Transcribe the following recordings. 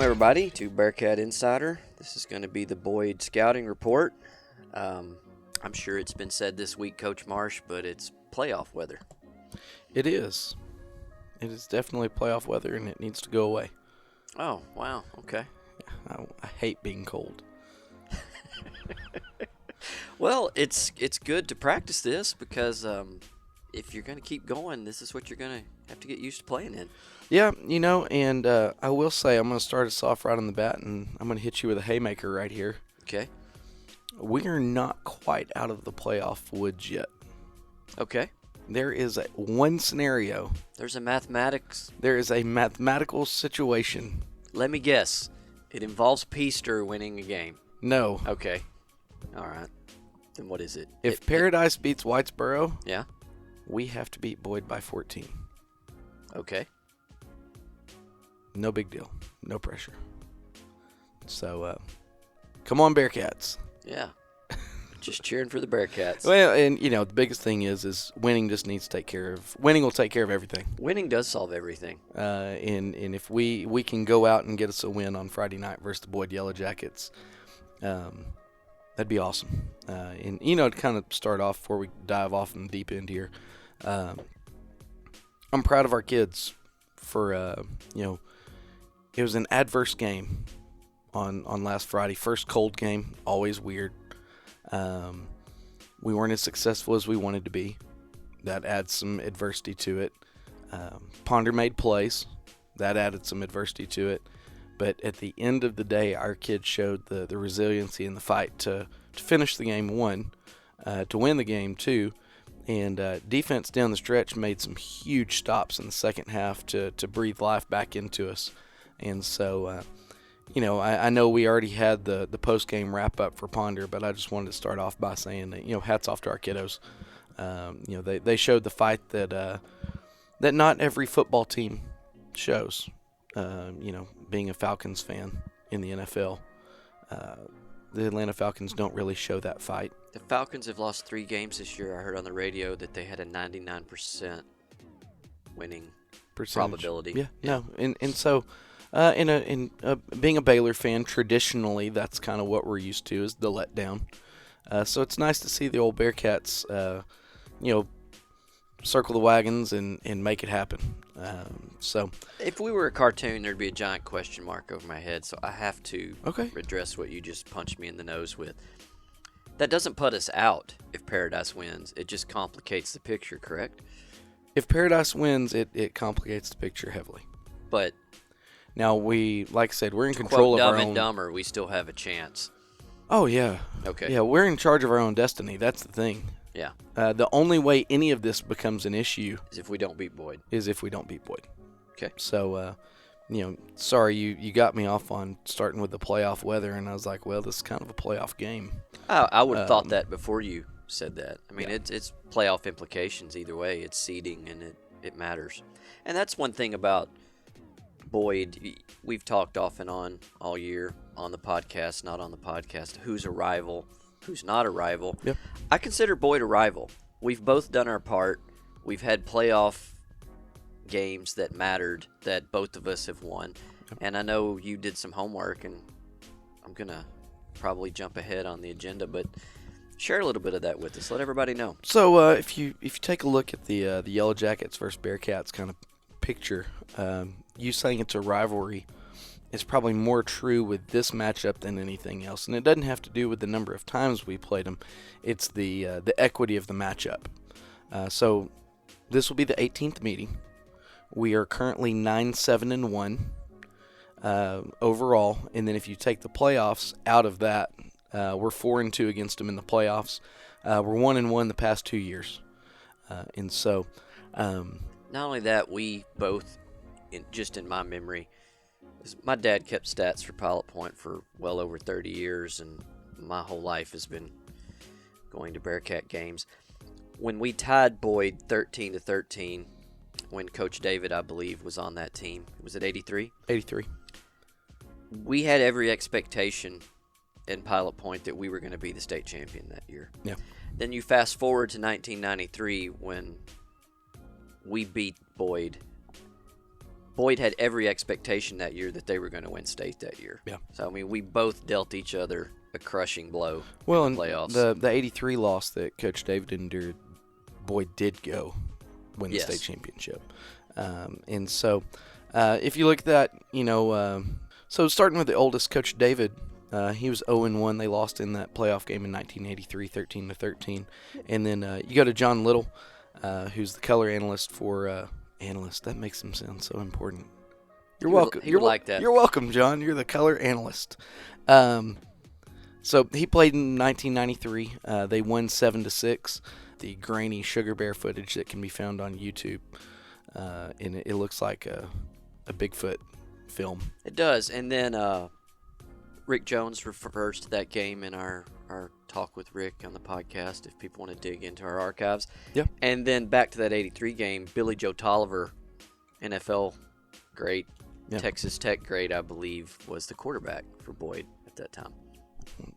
everybody, to Bearcat Insider. This is going to be the Boyd Scouting Report. I'm sure it's been said this week, Coach Marsh, but it's playoff weather. It is. It is definitely playoff weather, and it needs to go away. Oh, wow. Okay. I hate being cold. Well, it's good to practice this because if you're going to keep going, this is what you're going to have to get used to playing in. Yeah, and I will say I'm going to start us off right on the bat, and I'm going to hit you with a haymaker right here. Okay. We are not quite out of the playoff woods yet. Okay. There is one scenario. There's a mathematics. There is a mathematical situation. Let me guess. It involves Peaster winning a game. No. Okay. All right. Then what is it? If Paradise beats Whitesboro, yeah, we have to beat Boyd by 14. Okay. No big deal. No pressure. So, come on, Bearcats. Yeah. Just cheering for the Bearcats. Well, and, the biggest thing is winning just needs to take care of – winning will take care of everything. Winning does solve everything. And if we can go out and get us a win on Friday night versus the Boyd Yellow Jackets, that'd be awesome. And, to kind of start off before we dive off in the deep end here, I'm proud of our kids for, it was an adverse game on last Friday. First cold game, always weird. We weren't as successful as we wanted to be. That adds some adversity to it. Ponder made plays. That added some adversity to it. But at the end of the day, our kids showed the resiliency and the fight to finish the game, one, to win the game, two. And defense down the stretch made some huge stops in the second half to breathe life back into us. And so, I know we already had the post-game wrap-up for Ponder, but I just wanted to start off by saying that, hats off to our kiddos. They showed the fight that not every football team shows. Being a Falcons fan in the NFL, the Atlanta Falcons don't really show that fight. The Falcons have lost 3 games this year. I heard on the radio that they had a 99% winning probability. Yeah. No, and so being a Baylor fan, traditionally that's kind of what we're used to is the letdown. So it's nice to see the old Bearcats, circle the wagons and make it happen. So if we were a cartoon, there'd be a giant question mark over my head, so I have to address what you just punched me in the nose with. That doesn't put us out if Paradise wins. It just complicates the picture, correct? If Paradise wins, it complicates the picture heavily. But now like I said, we're in control of our own. Dumb and Dumber, we still have a chance. Oh yeah. Okay. Yeah, we're in charge of our own destiny. That's the thing. Yeah. The only way any of this becomes an issue is if we don't beat Boyd. Okay. So, sorry you got me off on starting with the playoff weather, and I was like, well, this is kind of a playoff game. I would have thought that before you said that. I mean, it's playoff implications either way. It's seeding, and it matters. And that's one thing about Boyd. We've talked off and on all year on the podcast, not on the podcast, who's a rival, who's not a rival. Yep. I consider Boyd a rival. We've both done our part. We've had playoff games that mattered that both of us have won. Yep. And I know you did some homework, and I'm going to probably jump ahead on the agenda, but share a little bit of that with us. Let everybody know. So if you take a look at the Yellow Jackets versus Bearcats kind of picture, you saying it's a rivalry is probably more true with this matchup than anything else. And it doesn't have to do with the number of times we played them. It's the equity of the matchup. So this will be the 18th meeting. We are currently 9-7-1 overall. And then if you take the playoffs out of that, we're 4-2 against them in the playoffs. We're 1-1 the past 2 years. And so not only that, we both, just in my memory, my dad kept stats for Pilot Point for well over 30 years, and my whole life has been going to Bearcat games. When we tied Boyd 13-13, when Coach David, I believe, was on that team, was it 83? 83. We had every expectation in Pilot Point that we were going to be the state champion that year. Yeah. Then you fast forward to 1993 when we beat Boyd Boyd had every expectation that year that they were going to win state that year. Yeah. So, I mean, we both dealt each other a crushing blow well, in the playoffs. The 83 loss that Coach David endured, Boyd did go win the state championship. And so if you look at that, so starting with the oldest, Coach David, he was 0-1. They lost in that playoff game in 1983, 13-13. And then you go to John Little, who's the color analyst for analyst. That makes him sound so important. You're welcome. You're like that. You're welcome, John. You're the color analyst. So he played in 1993. They won 7-6. The grainy Sugar Bear footage that can be found on YouTube, and it looks like a Bigfoot film. It does. And then Rick Jones refers to that game in our talk with Rick on the podcast if people want to dig into our archives. Yeah. And then back to that 83 game, Billy Joe Tolliver, NFL great, Texas Tech great, I believe, was the quarterback for Boyd at that time.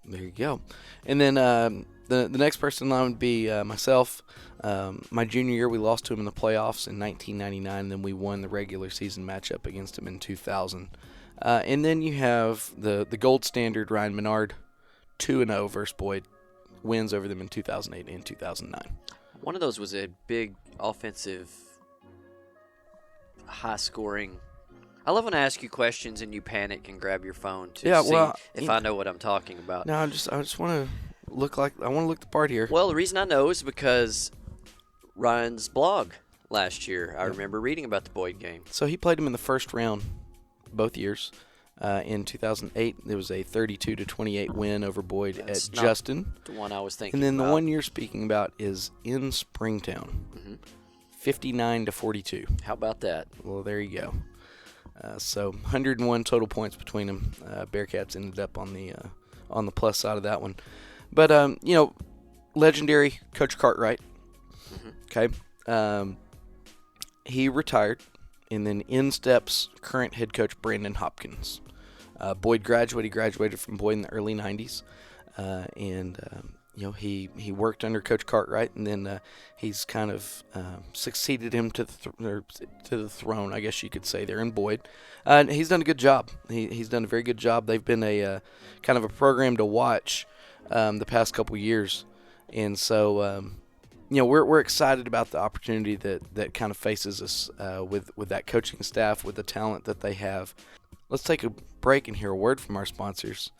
There you go. And then the next person in line would be myself. My junior year, we lost to him in the playoffs in 1999. Then we won the regular season matchup against him in 2000. And then you have the gold standard, Ryan Menard, 2-0 versus Boyd, wins over them in 2008 and 2009. One of those was a big offensive, high-scoring. I love when I ask you questions and you panic and grab your phone to see if I know what I'm talking about. No, I just want to look the part here. Well, the reason I know is because Ryan's blog last year. I remember reading about the Boyd game. So he played him in the first round both years. In 2008, there was a 32-28 win over Boyd at Justin. The one I was thinking And then about. the one you're speaking about is in Springtown, 59-42. How about that? Well, there you go. So 101 total points between them. Bearcats ended up on the plus side of that one. But legendary Coach Cartwright. Okay, he retired, and then in steps current head coach Brandon Hopkins. Boyd graduated from Boyd in the early 90s, and he worked under Coach Cartwright, and then he's kind of succeeded him to the throne, I guess you could say, there in Boyd. And he's done a good job. He's done a very good job. They've been a kind of a program to watch the past couple years, and so we're excited about the opportunity that kind of faces us with that coaching staff, with the talent that they have. Let's take a break and hear a word from our sponsors,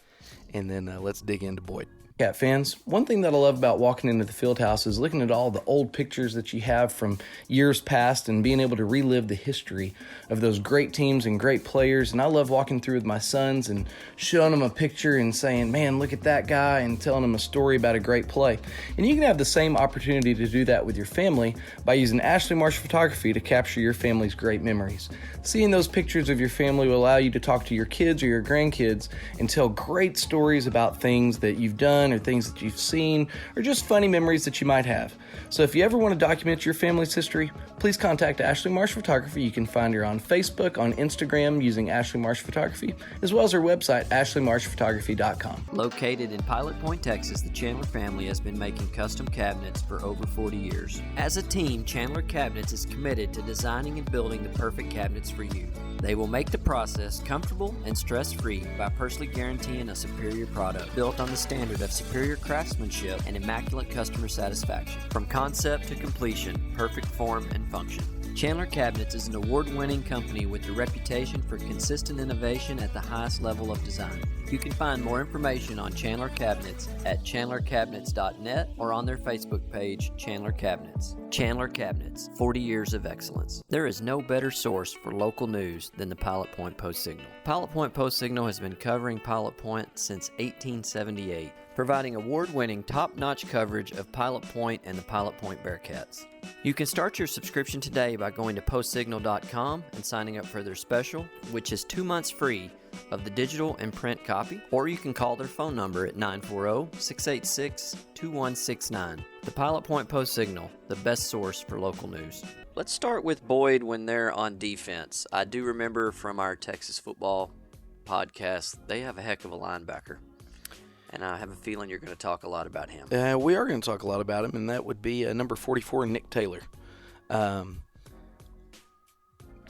and then let's dig into Boyd. Bearcat fans, one thing that I love about walking into the field house is looking at all the old pictures that you have from years past and being able to relive the history of those great teams and great players. And I love walking through with my sons and showing them a picture and saying, man, look at that guy, and telling them a story about a great play. And you can have the same opportunity to do that with your family by using Ashley Marsh Photography to capture your family's great memories. Seeing those pictures of your family will allow you to talk to your kids or your grandkids and tell great stories about things that you've done or things that you've seen, or just funny memories that you might have. So if you ever want to document your family's history, please contact Ashley Marsh Photography. You can find her on Facebook, on Instagram using Ashley Marsh Photography, as well as her website, ashleymarshphotography.com. Located in Pilot Point, Texas, the Chandler family has been making custom cabinets for over 40 years. As a team, Chandler Cabinets is committed to designing and building the perfect cabinets for you. They will make the process comfortable and stress-free by personally guaranteeing a superior product built on the standard of superior craftsmanship and immaculate customer satisfaction. From concept to completion, perfect form and function. Chandler Cabinets is an award-winning company with a reputation for consistent innovation at the highest level of design. You can find more information on Chandler Cabinets at chandlercabinets.net or on their Facebook page, Chandler Cabinets. Chandler Cabinets, 40 years of excellence. There is no better source for local news than the Pilot Point Post-Signal. Pilot Point Post-Signal has been covering Pilot Point since 1878, providing award-winning top-notch coverage of Pilot Point and the Pilot Point Bearcats. You can start your subscription today by going to postsignal.com and signing up for their special, which is 2 months free of the digital and print copy, or you can call their phone number at 940-686-2169. The Pilot Point Post-Signal, the best source for local news. Let's start with Boyd when they're on defense. I do remember from our Texas football podcast, they have a heck of a linebacker. And I have a feeling you're going to talk a lot about him. We are going to talk a lot about him, and that would be number 44, Nick Taylor.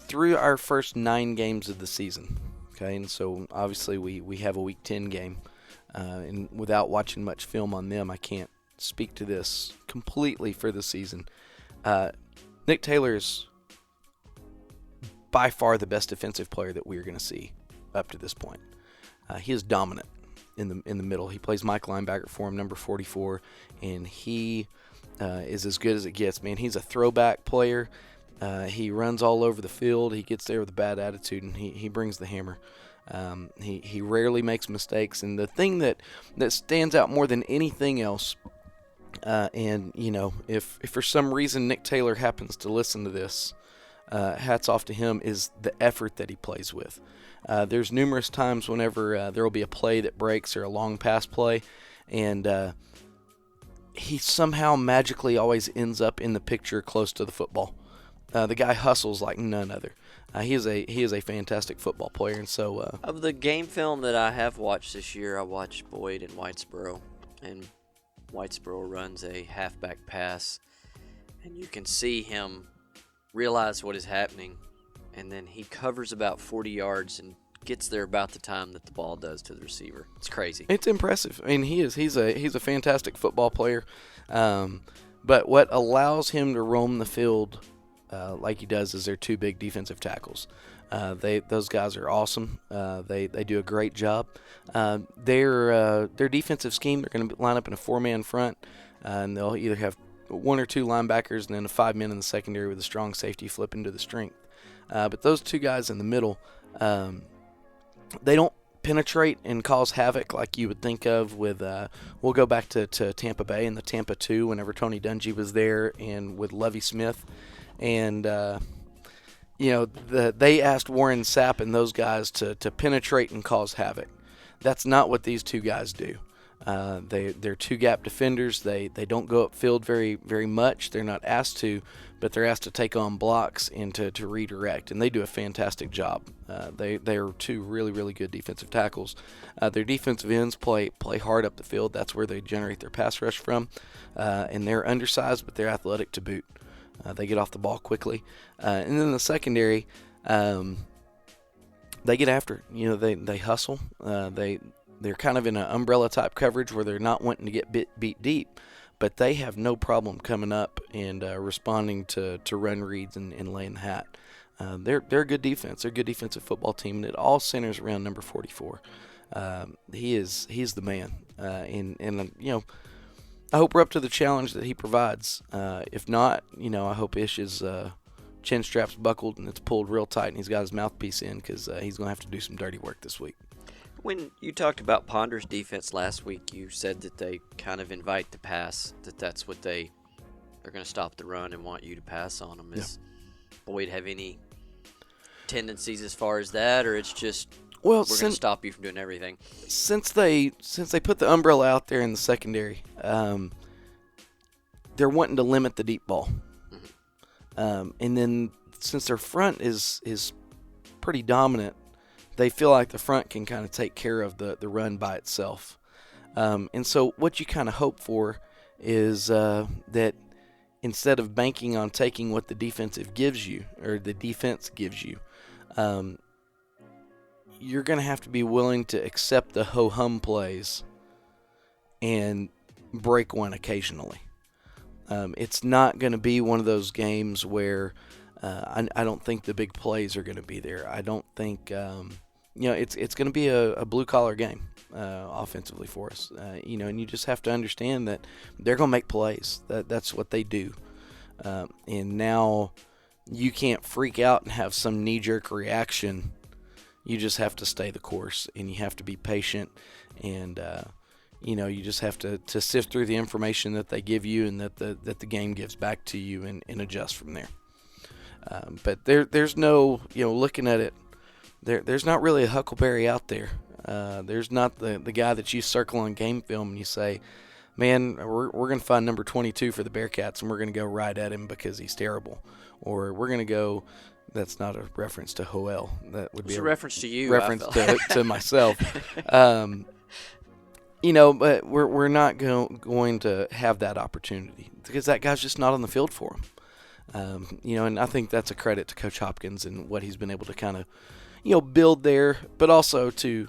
through our first 9 games of the season. Okay, and so obviously we have a Week 10 game, and without watching much film on them, I can't speak to this completely for the season. Nick Taylor is by far the best defensive player that we're going to see up to this point. He is dominant in the middle. He plays Mike linebacker for him, number 44, and he is as good as it gets. Man, he's a throwback player. He runs all over the field. He gets there with a bad attitude, and he brings the hammer. He rarely makes mistakes. And the thing that stands out more than anything else, and, you know, if for some reason Nick Taylor happens to listen to this, hats off to him, is the effort that he plays with. There's numerous times whenever there will be a play that breaks or a long pass play, and he somehow magically always ends up in the picture close to the football. The guy hustles like none other. He is a fantastic football player, and so of the game film that I have watched this year, I watched Boyd and Whitesboro, and Whitesboro runs a halfback pass, and you can see him realize what is happening, and then he covers about 40 yards and gets there about the time that the ball does to the receiver. It's crazy. It's impressive. I mean, he's a fantastic football player, but what allows him to roam the field like he does is their 2 big defensive tackles. Those guys are awesome. They do a great job. Their defensive scheme, they're going to line up in a 4-man front, and they'll either have 1 or 2 linebackers and then 5 men in the secondary with a strong safety flip into the strength. But those 2 guys in the middle, they don't penetrate and cause havoc like you would think of with we'll go back to Tampa Bay and the Tampa 2 whenever Tony Dungy was there, and with Lovie Smith. And, you know, they asked Warren Sapp and those guys to penetrate and cause havoc. That's not what these 2 guys do. They're 2-gap defenders. They don't go upfield very, very much. They're not asked to, but they're asked to take on blocks and to redirect, and they do a fantastic job. They are 2 really, really good defensive tackles. Their defensive ends play hard up the field. That's where they generate their pass rush from, and they're undersized, but they're athletic to boot. They get off the ball quickly. And then the secondary, they get after it. You know, they hustle. They're kind of in an umbrella-type coverage where they're not wanting to get beat deep, but they have no problem coming up and responding to run reads and laying the hat. They're a good defense. They're a good defensive football team, and it all centers around number 44. He's the man. And you know, I hope we're up to the challenge that he provides. If not, you know, I hope Ish's chin strap's buckled and it's pulled real tight and he's got his mouthpiece in, because he's going to have to do some dirty work this week. When you talked about Ponder's defense last week, you said that they kind of invite the pass, that's what they're going to stop the run and want you to pass on them. Does Boyd have any tendencies as far as that, or it's just we're going to stop you from doing everything? Since they put the umbrella out there in the secondary, they're wanting to limit the deep ball. Mm-hmm. And then since their front is pretty dominant, they feel like the front can kind of take care of the run by itself. And so what you kind of hope for is that instead of banking on taking what the defensive gives you, or the defense gives you, you're going to have to be willing to accept the ho-hum plays and break one occasionally. It's not going to be one of those games where I don't think the big plays are going to be there. I don't think it's going to be a blue-collar game offensively for us. And you just have to understand that they're going to make plays. That's what they do. And now you can't freak out and have some knee-jerk reaction. You just have to stay the course, and you have to be patient, and you just have to sift through the information that they give you and that the game gives back to you, and adjust from there. But there's no, looking at it, there's not really a Huckleberry out there. There's not the guy that you circle on game film and you say, man, we're going to find number 22 for the Bearcats and we're going to go right at him because he's terrible. Or we're going to go, that's not a reference to Hoel. That would be a reference to you. Reference to myself. But we're not going to have that opportunity because that guy's just not on the field for him. And I think that's a credit to Coach Hopkins and what he's been able to kind of, build there, but also to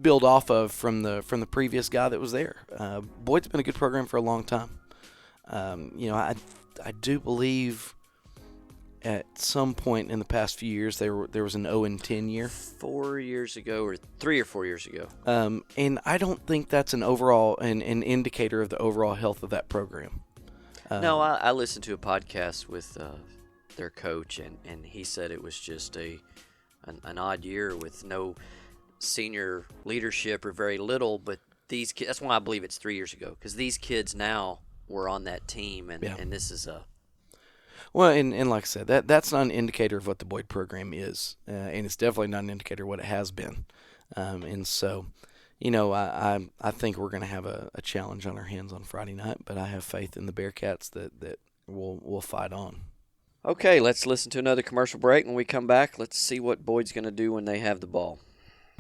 build off of from the previous guy that was there. Boyd's been a good program for a long time. I do believe at some point in the past few years there was an 0-10 year. 4 years ago, or 3 or 4 years ago. And I don't think that's an overall an indicator of the overall health of that program. No, I listened to a podcast with their coach, and he said it was just an odd year with no senior leadership or very little. But these kids, that's why I believe it's 3 years ago, because these kids now were on that team, and this is a. Well, and like I said, that's not an indicator of what the Boyd program is, and it's definitely not an indicator of what it has been. And so, I think we're going to have a challenge on our hands on Friday night, but I have faith in the Bearcats that we'll fight on. Okay, let's listen to another commercial break. When we come back, let's see what Boyd's going to do when they have the ball.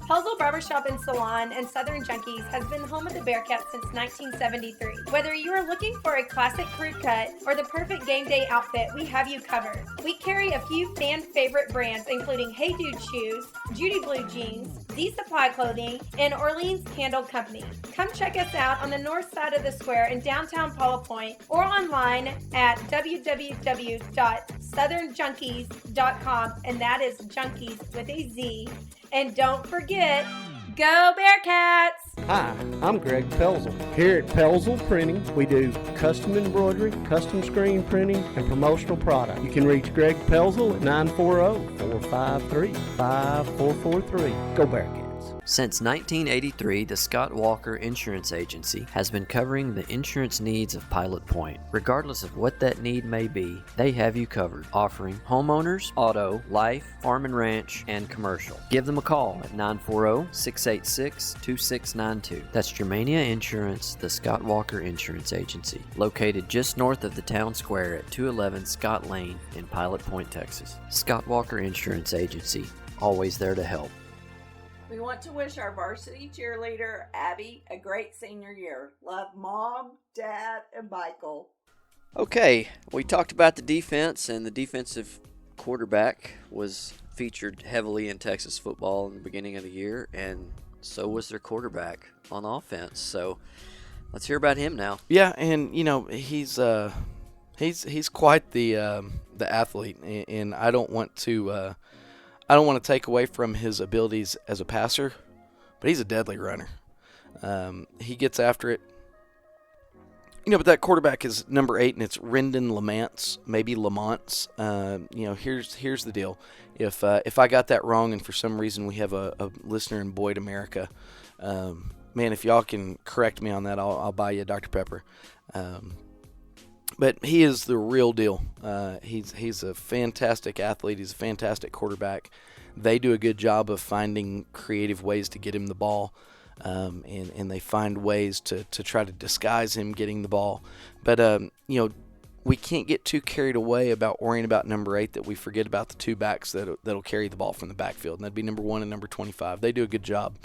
Pelzel Barbershop and Salon and Southern Junkies has been home of the Bearcats since 1973. Whether you are looking for a classic crew cut or the perfect game day outfit, we have you covered. We carry a few fan favorite brands including Hey Dude Shoes, Judy Blue Jeans, Z Supply Clothing, and Orleans Candle Company. Come check us out on the north side of the square in downtown Paula Point or online at www.southernjunkies.com, and that is junkies with a Z. And don't forget, go Bearcats! Hi, I'm Greg Pelzel. Here at Pelzel Printing, we do custom embroidery, custom screen printing, and promotional product. You can reach Greg Pelzel at 940-453-5443. Go Bearcats! Since 1983, the Scott Walker Insurance Agency has been covering the insurance needs of Pilot Point. Regardless of what that need may be, they have you covered, offering homeowners, auto, life, farm and ranch, and commercial. Give them a call at 940-686-2692. That's Germania Insurance, the Scott Walker Insurance Agency, located just north of the town square at 211 Scott Lane in Pilot Point, Texas. Scott Walker Insurance Agency, always there to help. We want to wish our varsity cheerleader, Abby, a great senior year. Love Mom, Dad, and Michael. Okay, we talked about the defense, and the defensive quarterback was featured heavily in Texas football in the beginning of the year, and so was their quarterback on offense. So let's hear about him now. Yeah, and he's quite the athlete, and I don't want to take away from his abilities as a passer, but he's a deadly runner. He gets after it. But that quarterback is number 8, and it's Rendon Lamance, maybe Lamance. Here's the deal. If I got that wrong, and for some reason we have a listener in Boyd, America, man, if y'all can correct me on that, I'll buy you a Dr. Pepper. But he is the real deal. He's a fantastic athlete. He's a fantastic quarterback. They do a good job of finding creative ways to get him the ball, and they find ways to try to disguise him getting the ball. But, we can't get too carried away about worrying about number 8 that we forget about the 2 backs that'll carry the ball from the backfield, and that'd be number 1 and number 25. They do a good job.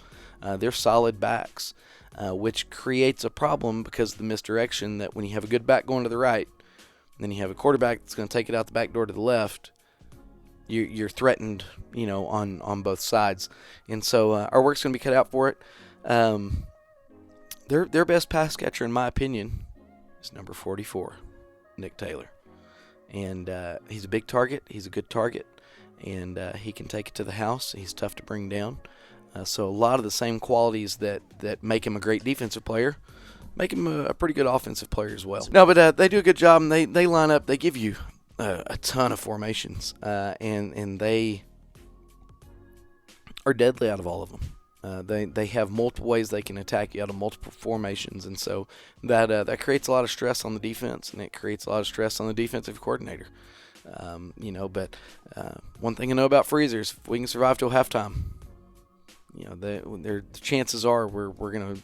They're solid backs. Which creates a problem because of the misdirection that when you have a good back going to the right, and then you have a quarterback that's going to take it out the back door to the left, you're threatened, on both sides. And so our work's going to be cut out for it. Their best pass catcher, in my opinion, is number 44, Nick Taylor. And he's a big target. He's a good target. And he can take it to the house. He's tough to bring down. So a lot of the same qualities that make him a great defensive player make him a pretty good offensive player as well. No, but they do a good job, and they line up. They give you a ton of formations, and they are deadly out of all of them. They have multiple ways they can attack you out of multiple formations, and so that creates a lot of stress on the defense, and it creates a lot of stress on the defensive coordinator. But one thing I know about Freezers, if we can survive till halftime, the chances are we're going to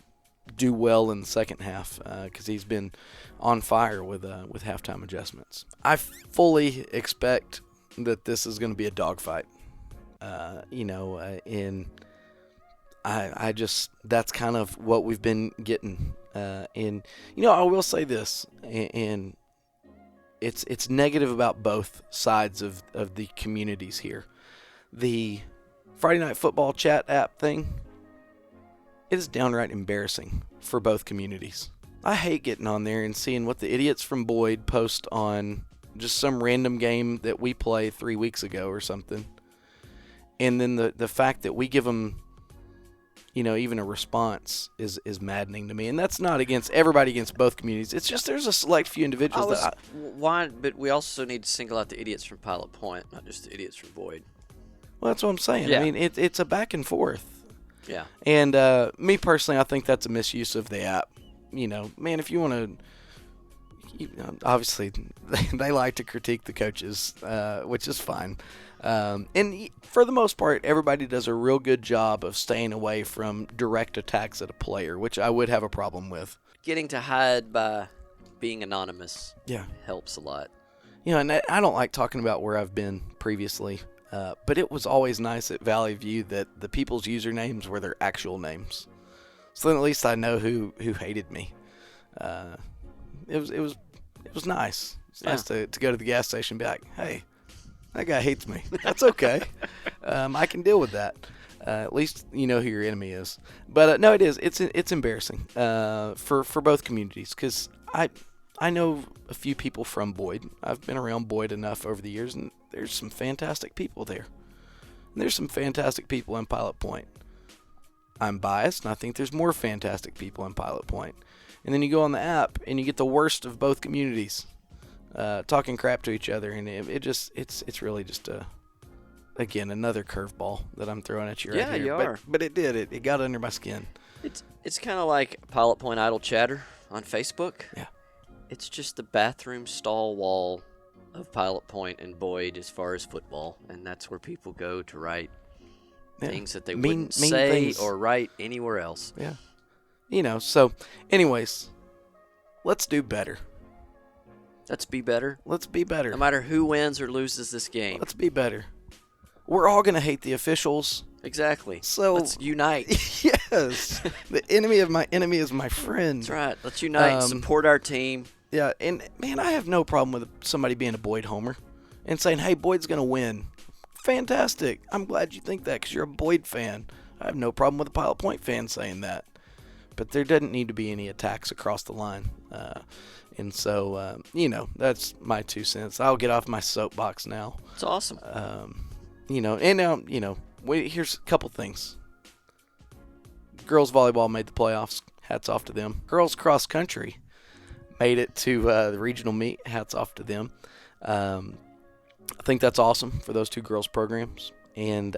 do well in the second half because he's been on fire with halftime adjustments. I fully expect that this is going to be a dogfight. And I just that's kind of what we've been getting. And I will say this, and it's negative about both sides of the communities here. The Friday Night Football chat app thing, it is downright embarrassing for both communities. I hate getting on there and seeing what the idiots from Boyd post on just some random game that we play 3 weeks ago or something. And then the fact that we give them, even a response is maddening to me. And that's not against everybody, against both communities. It's just there's a select few individuals But we also need to single out the idiots from Pilot Point, not just the idiots from Boyd. Well, that's what I'm saying. Yeah. I mean, it's a back and forth. Yeah. And me personally, I think that's a misuse of the app. Man, if you want to, obviously they like to critique the coaches, which is fine. And for the most part, everybody does a real good job of staying away from direct attacks at a player, which I would have a problem with. Getting to hide by being anonymous helps a lot. And I don't like talking about where I've been previously, but it was always nice at Valley View that the people's usernames were their actual names. So then at least I know who hated me. It was nice. It's nice to go to the gas station and be like, hey, that guy hates me. That's okay. I can deal with that. At least you know who your enemy is. But no, it is. It's embarrassing for both communities, because I know a few people from Boyd. I've been around Boyd enough over the years, and there's some fantastic people there. And there's some fantastic people in Pilot Point. I'm biased, and I think there's more fantastic people in Pilot Point. And then you go on the app, and you get the worst of both communities talking crap to each other, and it's really just again another curveball that I'm throwing at you right here. Yeah, you are. But it got under my skin. It's kind of like Pilot Point Idle Chatter on Facebook. Yeah. It's just the bathroom stall wall of Pilot Point and Boyd as far as football, and that's where people go to write things that they wouldn't say things. Or write anywhere else. Yeah. So anyways, let's do better. Let's be better. Let's be better. No matter who wins or loses this game. Let's be better. We're all going to hate the officials. Exactly. So let's unite. Yes. The enemy of my enemy is my friend. That's right. Let's unite and support our team. Yeah, and man, I have no problem with somebody being a Boyd homer and saying, hey, Boyd's going to win. Fantastic. I'm glad you think that because you're a Boyd fan. I have no problem with a Pilot Point fan saying that. But there doesn't need to be any attacks across the line. And so, that's my 2 cents. I'll get off my soapbox now. It's awesome. And now, here's a couple things. Girls volleyball made the playoffs. Hats off to them. Girls cross country made it to the regional meet. Hats off to them. I think that's awesome for those two girls programs. And,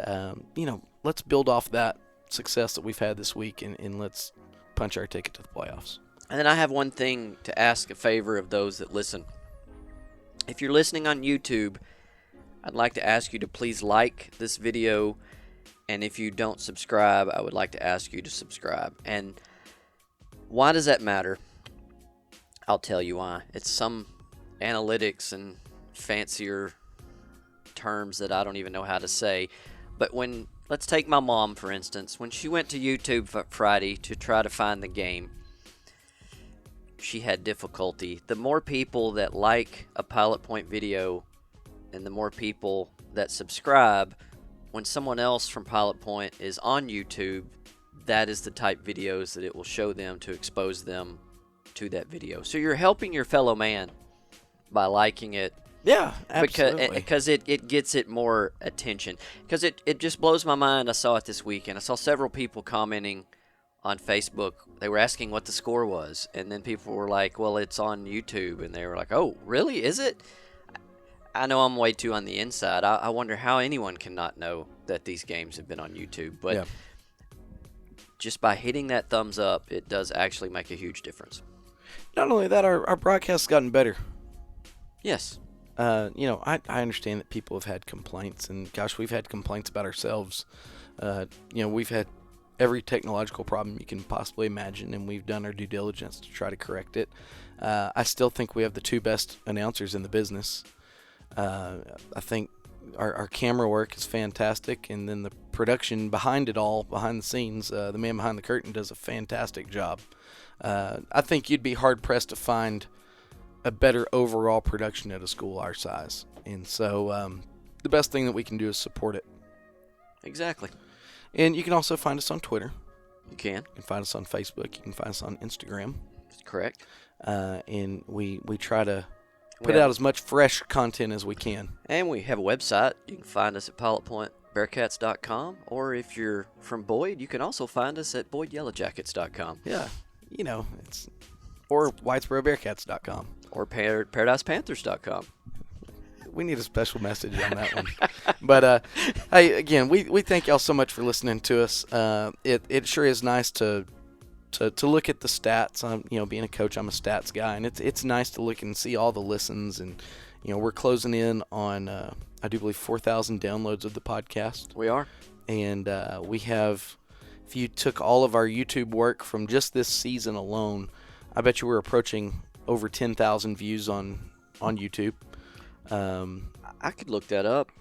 let's build off that success that we've had this week and let's punch our ticket to the playoffs. And then I have one thing to ask a favor of those that listen. If you're listening on YouTube, I'd like to ask you to please like this video. And if you don't subscribe, I would like to ask you to subscribe. And why does that matter? I'll tell you why. It's some analytics and fancier terms that I don't even know how to say. But let's take my mom, for instance. When she went to YouTube Friday to try to find the game, she had difficulty. The more people that like a Pilot Point video and the more people that subscribe, when someone else from Pilot Point is on YouTube, that is the type videos that it will show them to expose them to that video. So you're helping your fellow man by liking it. Yeah, absolutely. Because it gets it more attention. Because it just blows my mind. I saw it this weekend. I saw several people commenting on Facebook. They were asking what the score was. And then people were like, well, it's on YouTube. And they were like, oh, really? Is it? I know I'm way too on the inside. I wonder how anyone can not know that these games have been on YouTube. But just by hitting that thumbs up, it does actually make a huge difference. Not only that, our broadcast has gotten better. Yes. I understand that people have had complaints, and gosh, we've had complaints about ourselves. We've had every technological problem you can possibly imagine, and we've done our due diligence to try to correct it. I still think we have the two best announcers in the business. I think our camera work is fantastic, and then the production behind it all, behind the scenes, the man behind the curtain does a fantastic job. I think you'd be hard-pressed to find a better overall production at a school our size. And so the best thing that we can do is support it. Exactly. And you can also find us on Twitter. You can. You can find us on Facebook. You can find us on Instagram. That's correct. And we try to put out as much fresh content as we can. And we have a website. You can find us at pilotpointbearcats.com, or if you're from Boyd, you can also find us at boydyellowjackets.com. Yeah, or whitesborobearcats.com. Or paradisepanthers.com. We need a special message on that one. But, hey, again, we thank y'all so much for listening to us. It sure is nice to look at the stats. Being a coach, I'm a stats guy, and it's nice to look and see all the listens. And, we're closing in on, I do believe, 4,000 downloads of the podcast. We are. And we have, if you took all of our YouTube work from just this season alone, I bet you we're approaching over 10,000 views on YouTube. I could look that up.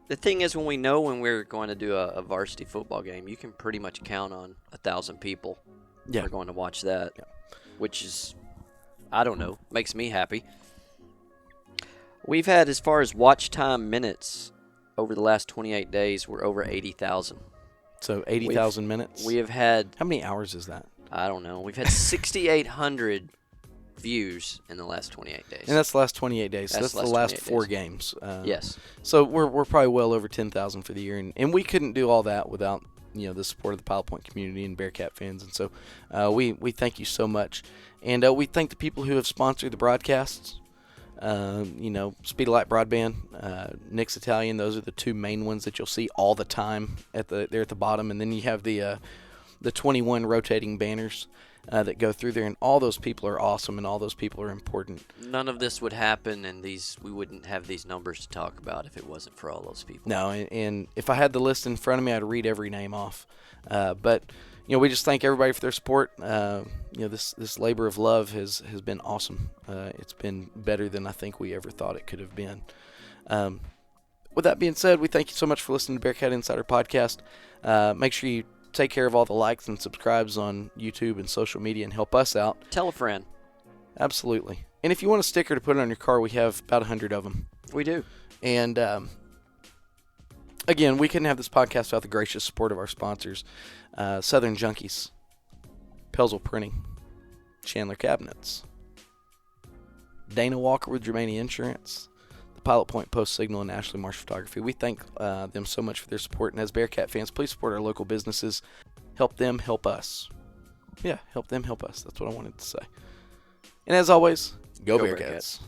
The thing is, when we're going to do a varsity football game, you can pretty much count on 1,000 people. Yeah. Are going to watch that, which is, I don't know, makes me happy. We've had, as far as watch time minutes over the last 28 days, we're over 80,000. So 80,000 minutes. We have had. How many hours is that? I don't know. We've had 6,800 views in the last 28 days. And that's the last 28 days. So that's the last 4 games. Yes. So we're probably well over 10,000 for the year, and we couldn't do all that without the support of the Pilot Point community and Bearcat fans. And so we thank you so much, and we thank the people who have sponsored the broadcasts. Speed of Light Broadband, Nick's Italian. Those are the 2 main ones that you'll see all the time they're at the bottom, and then you have the 21 rotating banners that go through there, and all those people are awesome, and all those people are important. None of this would happen, and we wouldn't have these numbers to talk about if it wasn't for all those people. No, and if I had the list in front of me, I'd read every name off. But we just thank everybody for their support. This labor of love has been awesome. It's been better than I think we ever thought it could have been. With that being said, we thank you so much for listening to Bearcat Insider Podcast. Make sure you take care of all the likes and subscribes on YouTube and social media and help us out. Tell a friend. Absolutely. And if you want a sticker to put on your car, we have about 100 of them. We do. And again, we couldn't have this podcast without the gracious support of our sponsors, Southern Junkies, Pelzel Printing, Chandler Cabinets, Dana Walker with Germania Insurance, the Pilot Point Post Signal, and Ashley Marsh Photography. We thank them so much for their support. And as Bearcat fans, please support our local businesses. Help them help us. Yeah, help them help us. That's what I wanted to say. And as always, go Bearcats.